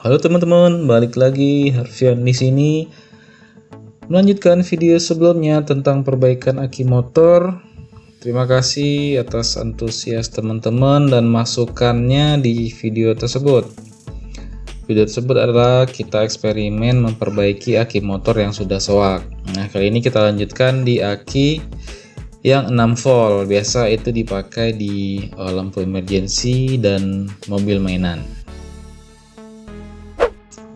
Halo teman-teman, balik lagi Harfian di sini. Melanjutkan video sebelumnya tentang perbaikan aki motor. Terima kasih atas antusias teman-teman dan masukannya di video tersebut. Video tersebut adalah kita eksperimen memperbaiki aki motor yang sudah soak. Nah, kali ini kita lanjutkan di aki yang 6 volt. Biasa itu dipakai di lampu emergency dan mobil mainan.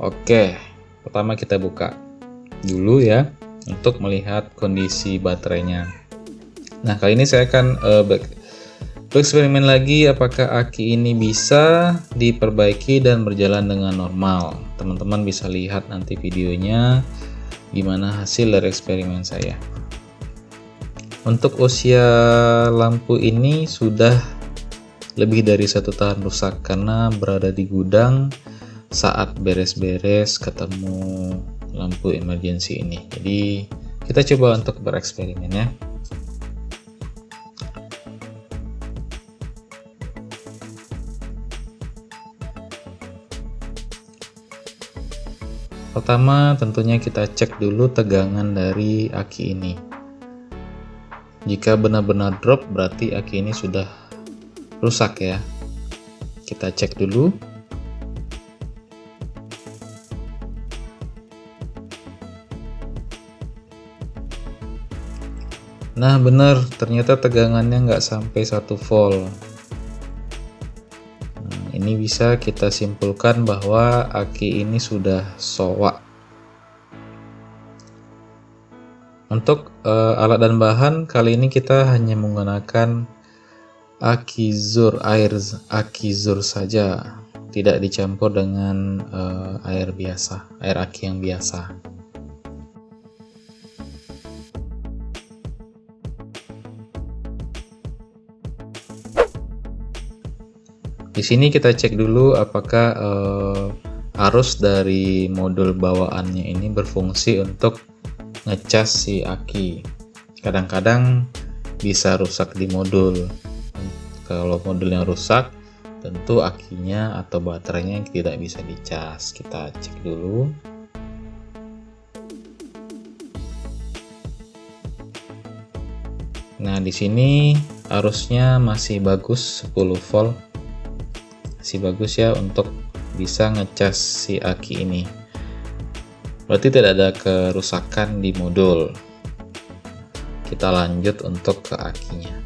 Oke, pertama kita buka dulu ya untuk melihat kondisi baterainya. Nah, kali ini saya akan bereksperimen lagi apakah aki ini bisa diperbaiki dan berjalan dengan normal. Teman-teman bisa lihat nanti videonya gimana hasil dari eksperimen saya. Untuk usia lampu ini sudah lebih dari 1 tahun rusak karena berada di gudang saat beres-beres ketemu lampu emergency ini. Jadi kita coba untuk bereksperimen ya. Pertama tentunya kita cek dulu tegangan dari aki ini. Jika benar-benar drop berarti aki ini sudah rusak ya. Kita cek dulu. Nah benar, ternyata tegangannya nggak sampai 1 volt. Nah, ini bisa kita simpulkan bahwa aki ini sudah soak. Untuk alat dan bahan kali ini kita hanya menggunakan aki zur saja, tidak dicampur dengan air aki yang biasa. Di sini kita cek dulu apakah arus dari modul bawaannya ini berfungsi untuk ngecas si aki. Kadang-kadang bisa rusak di modul. Kalau modulnya rusak, tentu akinya atau baterainya tidak bisa dicas. Kita cek dulu. Nah, di sini arusnya masih bagus 10 volt. Masih bagus ya untuk bisa ngecas si aki ini. Berarti tidak ada kerusakan di modul. Kita lanjut untuk ke akinya.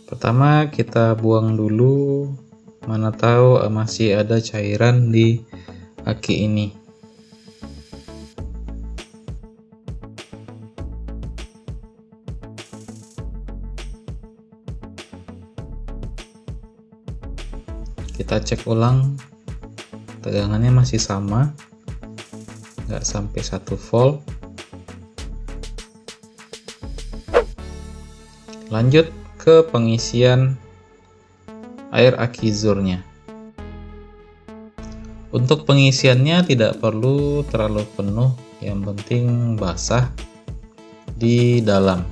Pertama kita buang dulu, mana tahu masih ada cairan di aki ini. Kita cek ulang, tegangannya masih sama, nggak sampai 1 volt. Lanjut ke pengisian air aki zurnya. Untuk pengisiannya tidak perlu terlalu penuh, yang penting basah di dalam.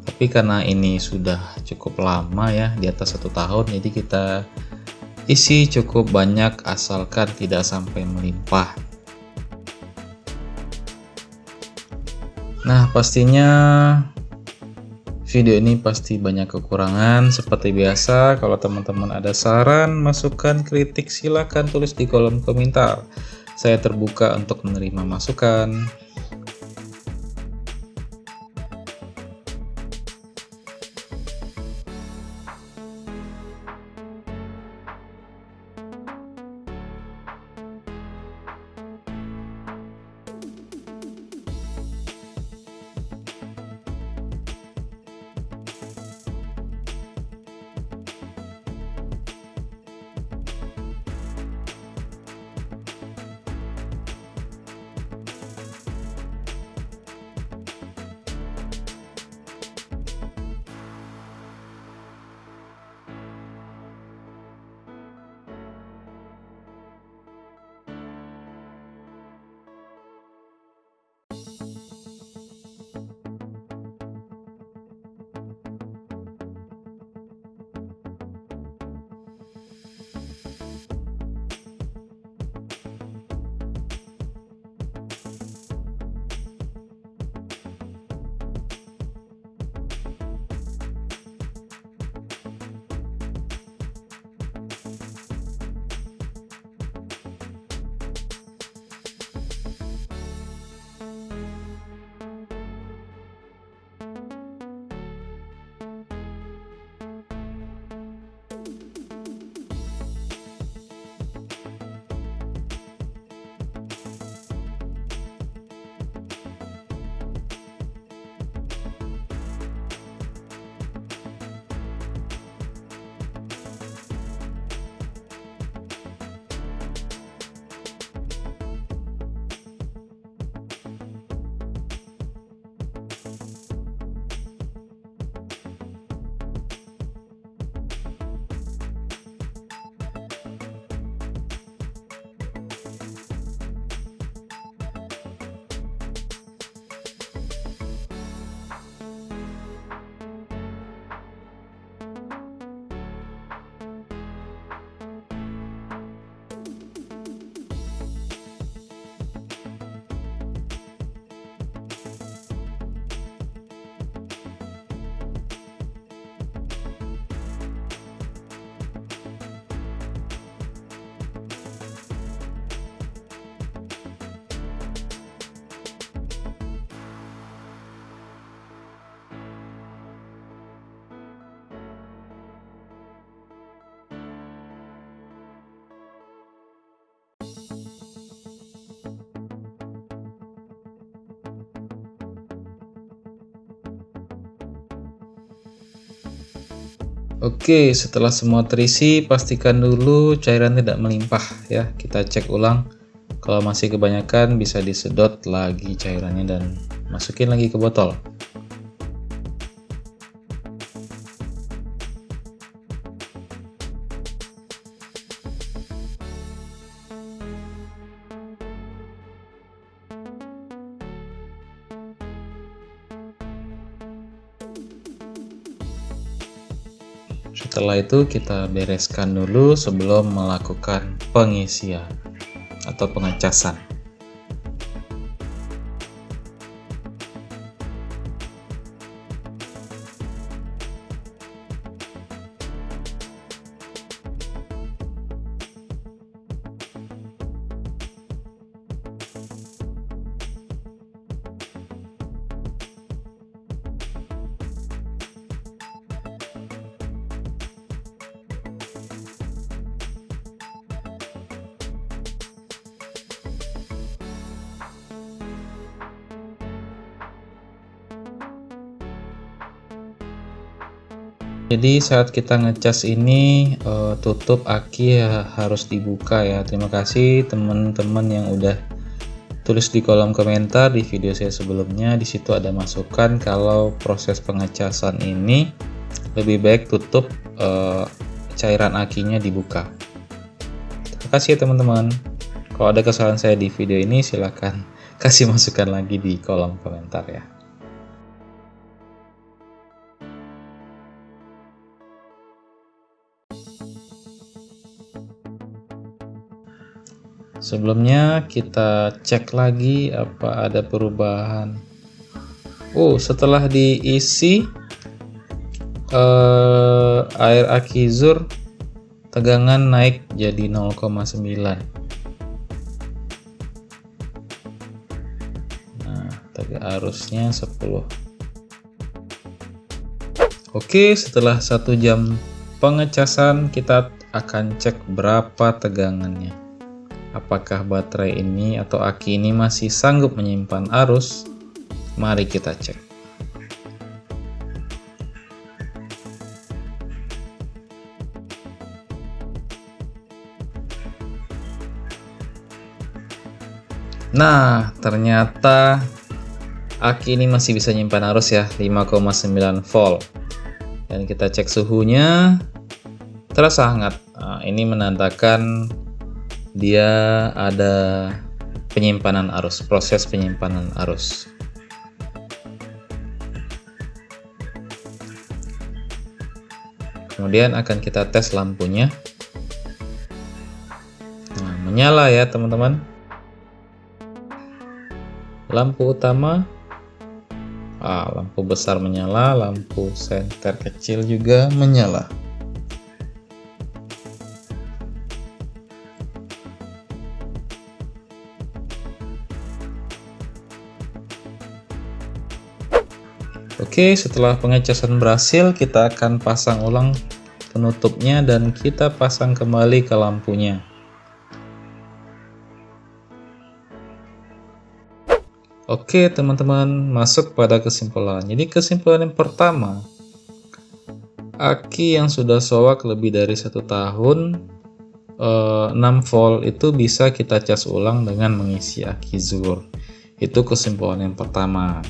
Tapi karena ini sudah cukup lama ya, di atas 1 tahun, jadi kita isi cukup banyak asalkan tidak sampai melimpah. Nah, pastinya Video ini pasti banyak kekurangan. Seperti biasa, kalau teman-teman ada saran, masukan, kritik, silahkan tulis di kolom komentar. Saya terbuka untuk menerima masukan. Oke, setelah semua terisi, pastikan dulu cairan tidak melimpah ya. Kita cek ulang. Kalau masih kebanyakan, bisa disedot lagi cairannya dan masukin lagi ke botol. Setelah itu kita bereskan dulu sebelum melakukan pengisian atau pengecasan. Jadi saat kita ngecas ini tutup aki ya harus dibuka ya. Terima kasih teman-teman yang udah tulis di kolom komentar di video saya sebelumnya. Di situ ada masukan kalau proses pengecasan ini lebih baik tutup cairan akinya dibuka. Terima kasih ya teman-teman. Kalau ada kesalahan saya di video ini silahkan kasih masukan lagi di kolom komentar ya. Sebelumnya kita cek lagi apa ada perubahan. Setelah diisi air aki Zur tegangan naik jadi 0,9. Nah, arusnya 10. Oke, setelah 1 jam pengecasan kita akan cek berapa tegangannya. Apakah baterai ini atau aki ini masih sanggup menyimpan arus? Mari kita cek. Nah, ternyata aki ini masih bisa nyimpan arus ya, 5,9 volt. Dan kita cek suhunya, terasa hangat. Nah, ini menandakan dia ada penyimpanan arus, proses penyimpanan arus. Kemudian akan kita tes lampunya. Nah, menyala ya teman-teman. Lampu utama, lampu besar menyala, lampu senter kecil juga menyala. Oke, setelah pengecasan berhasil, kita akan pasang ulang penutupnya dan kita pasang kembali ke lampunya. Oke teman-teman, masuk pada kesimpulan. Jadi kesimpulan yang pertama, aki yang sudah soak lebih dari 1 tahun 6 volt itu bisa kita cas ulang dengan mengisi aki Zur. Itu kesimpulan yang pertama.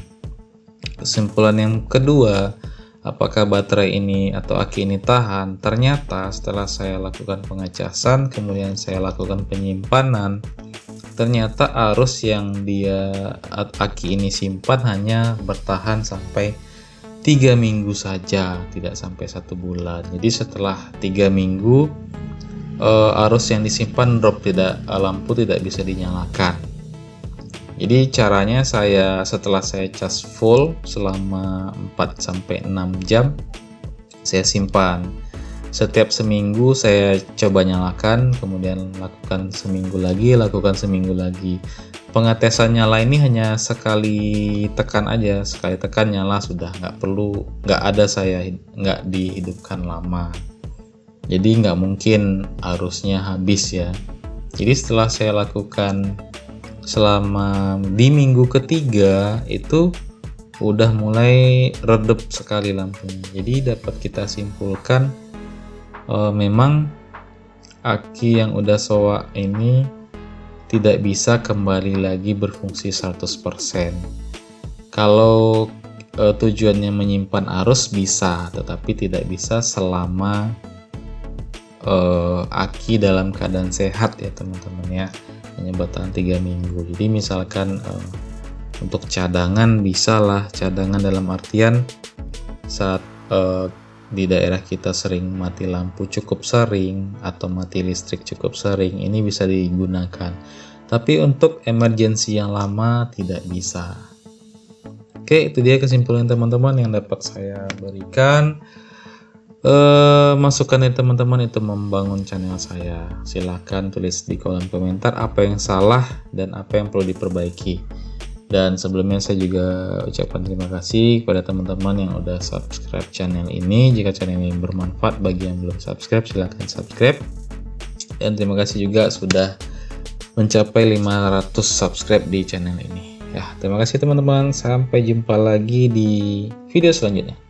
Kesimpulan yang kedua, apakah baterai ini atau aki ini tahan? Ternyata setelah saya lakukan pengecasan, kemudian saya lakukan penyimpanan, ternyata arus yang aki ini simpan hanya bertahan sampai 3 minggu saja, tidak sampai 1 bulan. Jadi setelah 3 minggu arus yang disimpan drop, lampu tidak bisa dinyalakan. Jadi caranya setelah saya cas full selama 4-6 jam, saya simpan. Setiap seminggu saya coba nyalakan, kemudian lakukan seminggu lagi. Pengetesan nyala ini hanya sekali tekan aja, sekali tekan nyala sudah, nggak dihidupkan lama. Jadi nggak mungkin arusnya habis ya. Jadi setelah saya lakukan selama di minggu ketiga itu udah mulai redup sekali lampunya. Jadi dapat kita simpulkan memang aki yang udah soak ini tidak bisa kembali lagi berfungsi 100%. Kalau tujuannya menyimpan arus bisa, tetapi tidak bisa selama aki dalam keadaan sehat ya teman-teman ya, hanya bertahan 3 minggu. Jadi misalkan untuk cadangan bisa lah, cadangan dalam artian saat di daerah kita sering mati lampu cukup sering atau mati listrik cukup sering, ini bisa digunakan. Tapi untuk emergensi yang lama tidak bisa. Oke, itu dia kesimpulan teman-teman yang dapat saya berikan. Masukan dari teman-teman itu membangun channel saya. Silahkan tulis di kolom komentar apa yang salah dan apa yang perlu diperbaiki. Dan sebelumnya saya juga ucapkan terima kasih kepada teman-teman yang udah subscribe channel ini. Jika channel ini bermanfaat bagi yang belum subscribe, silahkan subscribe. Dan terima kasih juga sudah mencapai 500 subscribe di channel ini. Ya, terima kasih teman-teman. Sampai jumpa lagi di video selanjutnya.